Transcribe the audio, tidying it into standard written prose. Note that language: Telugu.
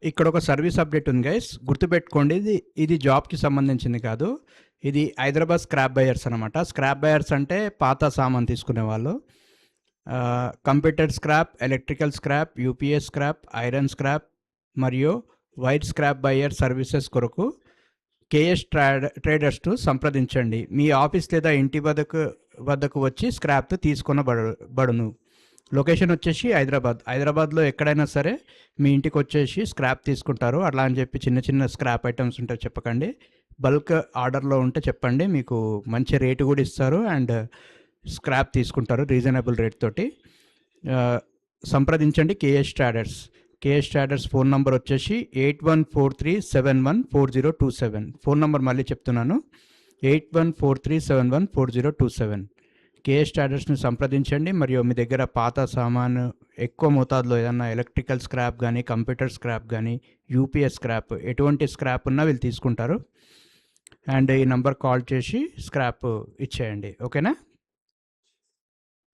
ఇక్కడ ఒక సర్వీస్ అప్డేట్ ఉంది గైస్, గుర్తుపెట్టుకోండి. ఇది జాబ్కి సంబంధించింది కాదు. ఇది హైదరాబాద్ స్క్రాప్ బయర్స్ అనమాట. స్క్రాప్ బయర్స్ అంటే పాత సామాన్ తీసుకునే వాళ్ళు. Computer scrap, electrical scrap, UPS scrap, iron scrap మరియు వైట్ స్క్రాప్ బయర్ సర్వీసెస్ కొరకు కేఎస్ ట్రేడర్స్ను సంప్రదించండి. మీ ఆఫీస్ లేదా ఇంటి వద్దకు వచ్చి స్క్రాప్ తీసుకొనబడును. లొకేషన్ వచ్చేసి హైదరాబాద్లో ఎక్కడైనా సరే మీ ఇంటికి వచ్చేసి స్క్రాప్ తీసుకుంటారు. అట్లా అని చెప్పి చిన్న చిన్న స్క్రాప్ ఐటమ్స్ ఉంటే చెప్పకండి. బల్క్ ఆర్డర్లో ఉంటే చెప్పండి, మీకు మంచి రేటు కూడా ఇస్తారు అండ్ స్క్రాప్ తీసుకుంటారు రీజనబుల్ రేట్ తోటి. సంప్రదించండి కేఎస్ ట్రేడర్స్ ఫోన్ నంబర్ వచ్చేసి 8143714027. ఫోన్ నంబర్ మళ్ళీ చెప్తున్నాను, 8143714027. కేఎస్ ట్రేడర్స్ని సంప్రదించండి. మరియు మీ దగ్గర పాత సామాను ఎక్కువ మోతాదులో ఏదన్నా ఎలక్ట్రికల్ స్క్రాప్ కానీ, కంప్యూటర్ స్క్రాప్ కానీ, యూపీఎస్ స్క్రాప్, ఎటువంటి స్క్రాప్ ఉన్నా వీళ్ళు తీసుకుంటారు. అండ్ ఈ నంబర్ కాల్ చేసి స్క్రాప్ ఇచ్చేయండి. ఓకేనా?